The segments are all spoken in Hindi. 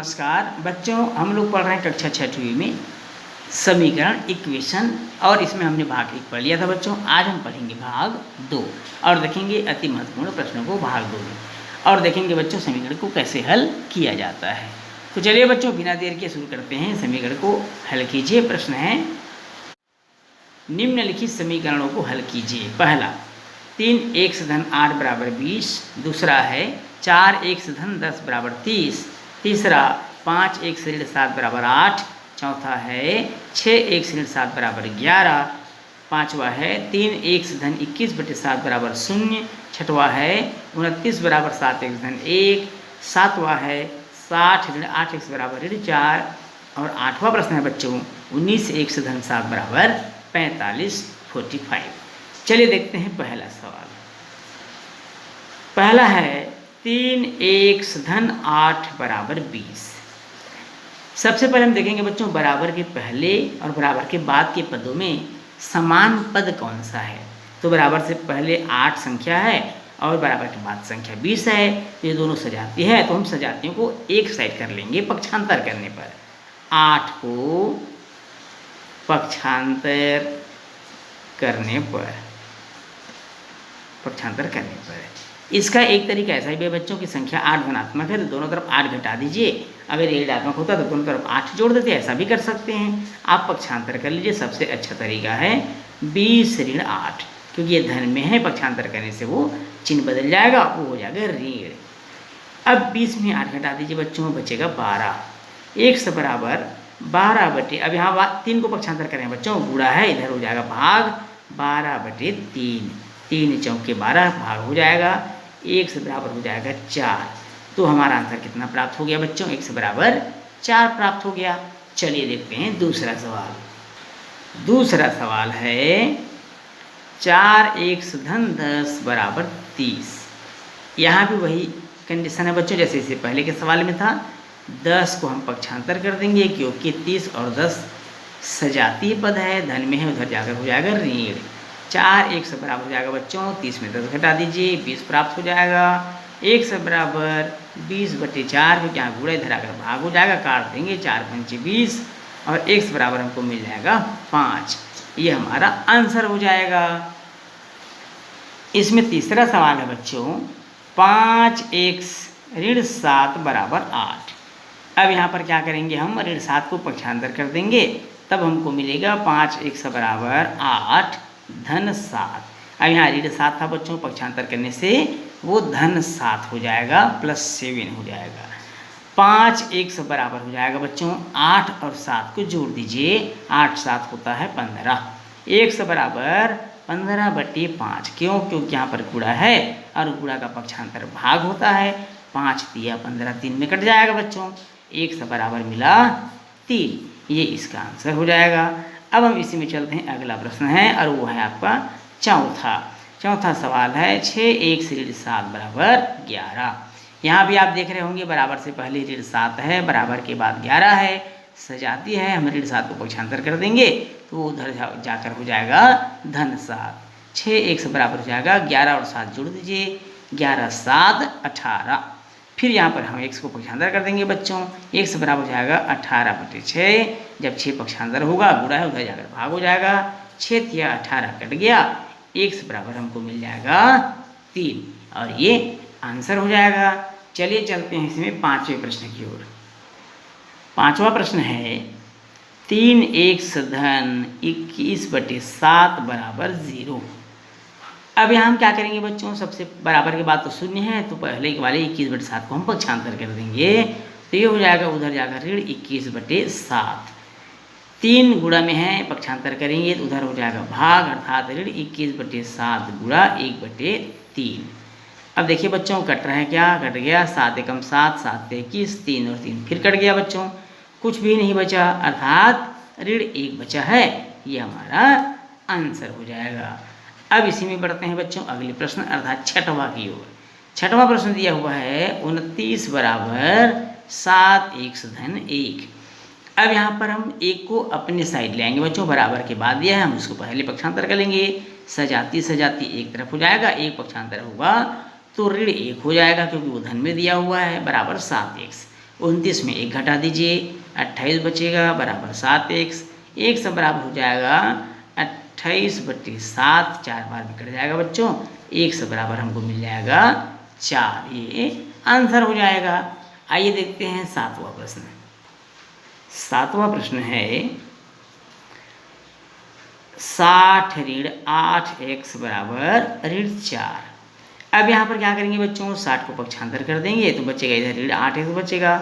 नमस्कार बच्चों, हम लोग पढ़ रहे हैं कक्षा छठवीं में समीकरण इक्वेशन और इसमें हमने भाग 1 पढ़ लिया था बच्चों। आज हम पढ़ेंगे भाग 2 और देखेंगे अति महत्वपूर्ण प्रश्नों को भाग 2 में और देखेंगे बच्चों समीकरण को कैसे हल किया जाता है। तो चलिए बच्चों बिना देर के शुरू करते हैं। समीकरण को हल कीजिए। प्रश्न है निम्नलिखित समीकरणों को हल कीजिए। पहला 3x धन 8 बराबर 20, दूसरा है 4x धन 10 बराबर 30, तीसरा 5x ऋण 7 बराबर 8, चौथा है 6x ऋण 7 बराबर 11, पाँचवा है 3x धन 21 बटे 7 बराबर 0, छठवा है 29 बराबर 7x धन 1, सातवां है 60 ऋण 8x बराबर ऋण 4 और आठवां प्रश्न है बच्चों 19x धन 7 बराबर 45 45। चलिए देखते हैं पहला सवाल। पहला है 3x धन 8 बराबर 20। सबसे पहले हम देखेंगे बच्चों बराबर के पहले और बराबर के बाद के पदों में समान पद कौन सा है। तो बराबर से पहले 8 संख्या है और बराबर के बाद संख्या 20 है। ये दोनों सजाती है तो हम सजातियों को एक साइड कर लेंगे पक्षांतर करने पर। 8 को पक्षांतर करने पर इसका एक तरीका ऐसा ही है बच्चों की संख्या 8 धनात्मक है तो दोनों तरफ 8 घटा दीजिए। अगर ये ऋणात्मक होता तो दोनों तरफ 8 जोड़ देते, ऐसा भी कर सकते हैं। आप पक्षांतर कर लीजिए। सबसे अच्छा तरीका है 20 ऋण 8, क्योंकि ये धन में है, पक्षांतर करने से वो चिन्ह बदल जाएगा, वो हो जाएगा ऋण। अब 20 में 8 घटा दीजिए बच्चों, बचेगा 12। x बराबर 12 बटे, अब यहाँ 3 को पक्षांतर करें बच्चों, गुणा है, इधर हो जाएगा भाग 12 बटे 3, 3 चौके 12 भाग हो जाएगा, x बराबर हो जाएगा 4। तो हमारा आंसर कितना प्राप्त हो गया बच्चों? x बराबर 4 प्राप्त हो गया। चलिए देखते हैं दूसरा सवाल। दूसरा सवाल है 4x धन 10 बराबर 30। यहाँ भी वही कंडीशन है बच्चों जैसे इससे पहले के सवाल में था। 10 को हम पक्षांतर कर देंगे क्योंकि 30 और 10 सजातीय पद है, धन में है, उधर जाकर हो जाएगा ऋण। 4x बराबर हो जाएगा बच्चों, 30 में 10 घटा दीजिए, 20 प्राप्त हो जाएगा। x बराबर 20 बटे 4, क्योंकि यहाँ गुणा इधर आकर भाग हो जाएगा, काट देंगे, 4 पंचे 20 और x बराबर हमको मिल जाएगा 5। ये हमारा आंसर हो जाएगा। इसमें तीसरा सवाल है बच्चों 5x ऋण 7 बराबर 8। अब यहाँ पर क्या करेंगे हम ऋण 7 को पक्षांतर कर देंगे, तब हमको मिलेगा 5x बराबर 8 धन 7। अब यहाँ ऋण 7 था बच्चों, पक्षांतर करने से वो धन 7 हो जाएगा, प्लस 7 हो जाएगा। 5x बराबर हो जाएगा बच्चों 8 और 7 को जोड़ दीजिए, 8 7 होता है 15। x बराबर 15 बटे 5, क्यों? क्योंकि यहाँ पर गुणा है और गुणा का पक्षांतर भाग होता है। 5 दिया 15, 3 में कट जाएगा बच्चों, x बराबर मिला 3। ये इसका आंसर हो जाएगा। अब हम इसी में चलते हैं, अगला प्रश्न है और वो है आपका चौथा सवाल है 6x ऋण 7 बराबर 11। यहाँ भी आप देख रहे होंगे बराबर से पहले ऋण 7 है, बराबर के बाद 11 है, सजाती है। हम ऋण 7 को पक्षांतर कर देंगे तो वो उधर जाकर हो जाएगा धन 7। 6x बराबर हो जाएगा 11 और 7 जोड़ दीजिए, 11 7 18। फिर यहाँ पर हम x को पक्षांतर कर देंगे बच्चों, x बराबर हो जाएगा 18 बटे 6। जब 6 पक्षांतर होगा, गुणा है, उधर जाकर भाग हो जाएगा, 6 या 18 कट गया, x बराबर हमको मिल जाएगा 3 और ये आंसर हो जाएगा। चलिए चलते हैं इसमें 5वें प्रश्न की ओर। 5वां प्रश्न है 3x धन 21 बटे 7 बराबर 0। अब यहाँ हम क्या करेंगे बच्चों, सबसे बराबर के बाद तो शून्य है तो पहले वाले 21 बटे 7 को हम पक्षांतर कर देंगे, तो ये हो जाएगा उधर जाकर ऋण 21 बटे 7। 3 गुणा में है, पक्षांतर करेंगे तो उधर हो जाएगा भाग, अर्थात ऋण 21 बटे 7 गुणा 1 बटे 3। अब देखिए बच्चों कट रहा है, क्या कट गया, 7 एकम 7, 7 21, 3 और 3 फिर कट गया बच्चों, कुछ भी नहीं बचा, अर्थात ऋण 1 बचा है। ये हमारा आंसर हो जाएगा। अब इसी में बढ़ते हैं बच्चों अगले प्रश्न अर्थात छठवां की ओर। छठवां प्रश्न दिया हुआ है 29 बराबर 7x धन 1। अब यहाँ पर हम 1 को अपने साइड ले आएंगे बच्चों, बराबर के बाद दिया है, हम इसको पहले पक्षांतर कर लेंगे। सजाती एक तरफ हो जाएगा, एक पक्षांतर होगा तो ऋण 1 हो जाएगा, क्योंकि वो धन में दिया हुआ है, बराबर 7x। 29 में 1 घटा दीजिए, 28 बचेगा बराबर 7x। x बराबर हो जाएगा 28/7, 4 बार में कट जाएगा बच्चों, x बराबर हमको मिल जाएगा 4। ये आंसर हो जाएगा। आइए देखते हैं 7वां प्रश्न। 7वां प्रश्न है 60 ऋण 8x बराबर ऋण 4। अब यहाँ पर क्या करेंगे बच्चों, 60 को पक्षांतर कर देंगे तो बचेगा इधर ऋण 8x बचेगा,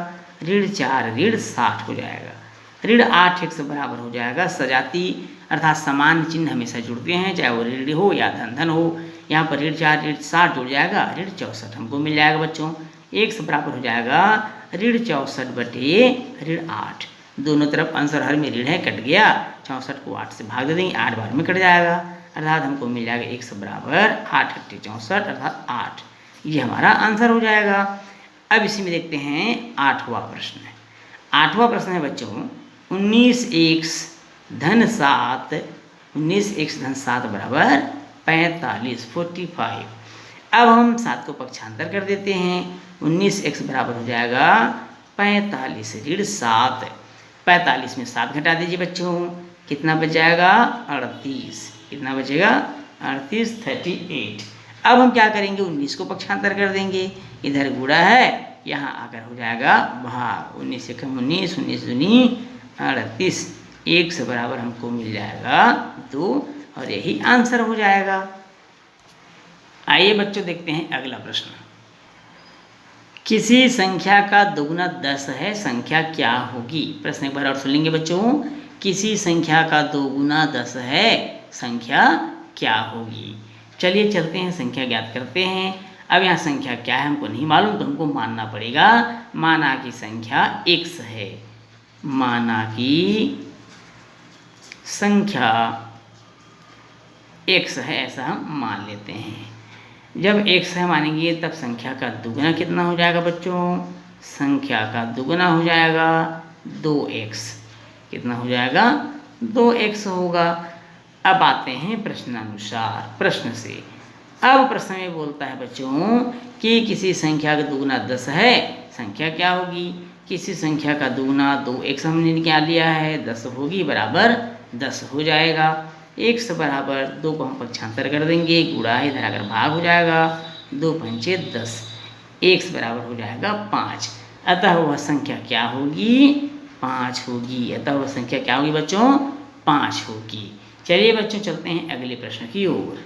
ऋण 4 ऋण 60 हो जाएगा। ऋण 8x बराबर हो जाएगा सजाती अर्थात समान चिन्ह हमेशा जुड़ते हैं, चाहे वो ऋण हो या धन धन हो। यहाँ पर ऋण 4 ऋण 60 जुड़ जाएगा, ऋण 64 हमको मिल जाएगा बच्चों। x बराबर हो जाएगा ऋण 64 बटे ऋण 8। दोनों तरफ आंसर हर में ऋण है, कट गया, 64 को 8 से भाग दे देंगे, 8 बार में कट जाएगा, अर्थात हमको मिल जाएगा x बराबर 8 × 64 अर्थात 8। ये हमारा आंसर हो जाएगा। अब इसी में देखते हैं 8वां प्रश्न है। 8वां प्रश्न है बच्चों 19x धन 7, 19x धन 7 बराबर 45, 45। अब हम 7 को पक्षांतर कर देते हैं, 19x बराबर हो जाएगा 45 ऋण 7। 45 में 7 घटा दीजिए बच्चों, कितना बच जाएगा 38। कितना बचेगा 38, 38। अब हम क्या करेंगे, 19 को पक्षांतर कर देंगे, इधर गुणा है, यहाँ आकर हो जाएगा भाग, 19 से कम 19, 19 दूनी 38, x बराबर हमको मिल जाएगा 2 और यही आंसर हो जाएगा। आइए बच्चों देखते हैं अगला प्रश्न। किसी संख्या का दोगुना 10 है, संख्या क्या होगी? प्रश्न एक बार और सुन लेंगे बच्चों। किसी संख्या का दोगुना 10 है, संख्या क्या होगी? चलिए चलते हैं, संख्या ज्ञात करते हैं। अब यहाँ संख्या क्या है हमको नहीं मालूम, तो हमको मानना पड़ेगा। माना कि संख्या x है, माना कि संख्या x है, ऐसा हम मान लेते हैं। जब x है मानेंगे तब संख्या का दुगुना कितना हो जाएगा बच्चों? संख्या का दुगुना हो जाएगा 2x। कितना हो जाएगा? 2x होगा। अब आते हैं प्रश्नानुसार, प्रश्न से। अब प्रश्न में बोलता है बच्चों कि किसी संख्या का दुगुना 10 है, संख्या क्या होगी? किसी संख्या का दुगुना 2x हमने निकाल लिया है, 10 होगी बराबर 10 हो जाएगा। x बराबर 2 को हम पक्षांतर कर देंगे, गुणा है इधर अगर भाग हो जाएगा, 2 पंचे 10, x बराबर हो जाएगा 5। अतः वह संख्या क्या होगी? 5 होगी। अतः वह संख्या क्या होगी बच्चों? 5 होगी। चलिए बच्चों चलते हैं अगले प्रश्न की ओर।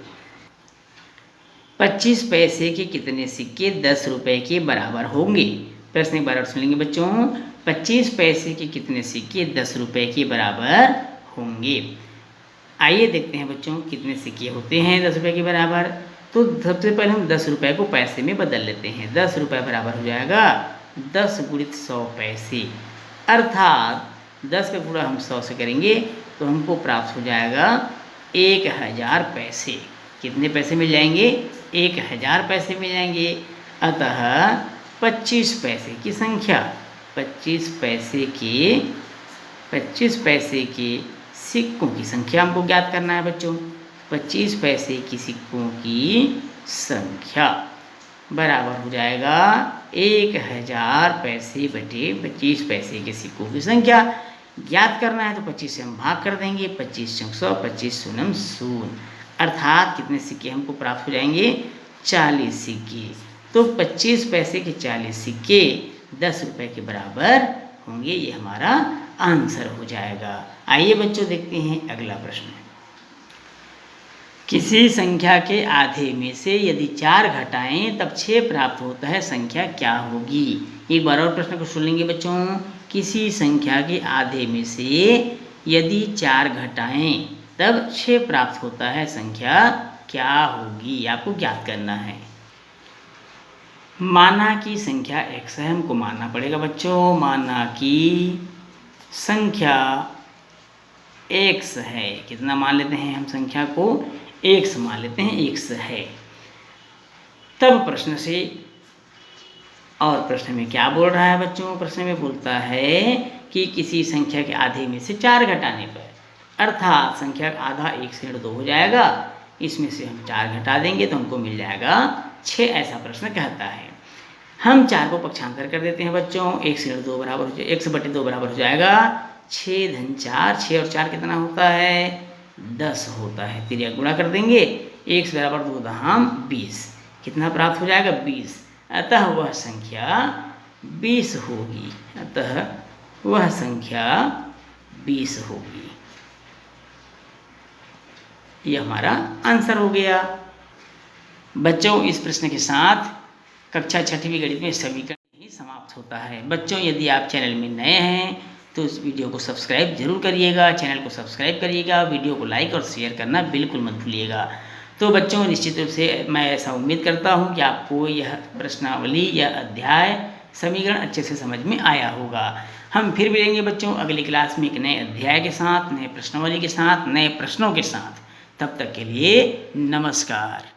25 पैसे के कितने सिक्के 10 रुपए के बराबर होंगे? प्रश्न एक बार और सुन लेंगे बच्चों। 25 पैसे के कितने सिक्के 10 रुपए के बराबर होंगे? आइए देखते हैं बच्चों कितने सिक्के होते हैं 10 रुपए के बराबर। तो सबसे पहले हम 10 रुपए को पैसे में बदल लेते हैं। 10 रुपए बराबर हो जाएगा 10 गुणित 100 पैसे, अर्थात 10 का गुणा हम 100 से करेंगे तो हमको प्राप्त हो जाएगा 1000 पैसे। कितने पैसे मिल जाएंगे? 1000 पैसे मिल जाएंगे। अतः 25 पैसे की संख्या, 25 पैसे के सिक्कों की संख्या हमको ज्ञात करना है बच्चों। 25 पैसे की सिक्कों की संख्या बराबर हो जाएगा 1000 पैसे बटे 25 पैसे के सिक्कों की संख्या। ज्ञात करना है तो 25 से हम भाग कर देंगे, 25 चौक 100, 25 शून्यम शून्य, अर्थात कितने सिक्के हमको प्राप्त हो जाएंगे? 40 सिक्के। तो 25 पैसे के 40 सिक्के 10 रुपए के बराबर होंगे। ये हमारा आंसर हो जाएगा। आइए बच्चों देखते हैं अगला प्रश्न। किसी संख्या के आधे में से यदि 4 घटाएं तब 6 प्राप्त होता है, संख्या क्या होगी? एक बार और प्रश्न को सुन लेंगे बच्चों। किसी संख्या के आधे में से यदि 4 घटाएं तब 6 प्राप्त होता है, संख्या क्या होगी? आपको ज्ञात करना है। माना कि संख्या x है, हमको मानना पड़ेगा बच्चों। माना कि संख्या x है, कितना मान लेते हैं हम संख्या को? x मान लेते हैं, x है। तब प्रश्न से, और प्रश्न में क्या बोल रहा है बच्चों? प्रश्न में बोलता है कि किसी संख्या के आधे में से 4 घटाने पर, अर्थात संख्या का आधा 1 से 2 हो जाएगा, इसमें से हम 4 घटा देंगे तो हमको मिल जाएगा 6, ऐसा प्रश्न कहता है। हम 4 को पक्षांतर कर देते हैं बच्चों। 1 से 2 बराबर हो जाए, 1 से बटे 2 बराबर हो जाएगा 6 धन 4। 6 और 4 कितना होता है? 10 होता है। तिर्या गुणा कर देंगे, 1 से बराबर 2 धाम 20, कितना प्राप्त हो जाएगा? 20। अतः वह संख्या 20 होगी। अतः वह संख्या 20 होगी। यह हमारा आंसर हो गया। बच्चों, इस प्रश्न के साथ कक्षा 6वीं गणित में समीकरण ही समाप्त होता है। बच्चों, यदि आप चैनल में नए हैं तो इस वीडियो को सब्सक्राइब जरूर करिएगा, चैनल को सब्सक्राइब करिएगा, वीडियो को लाइक और शेयर करना बिल्कुल मत भूलिएगा। तो बच्चों, निश्चित रूप से मैं ऐसा उम्मीद करता हूँ कि आपको यह प्रश्नावली या अध्याय समीकरण अच्छे से समझ में आया होगा। हम फिर मिलेंगे बच्चों अगली क्लास में एक नए अध्याय के साथ, नए प्रश्नावली के साथ, नए प्रश्नों के साथ। तब तक के लिए नमस्कार।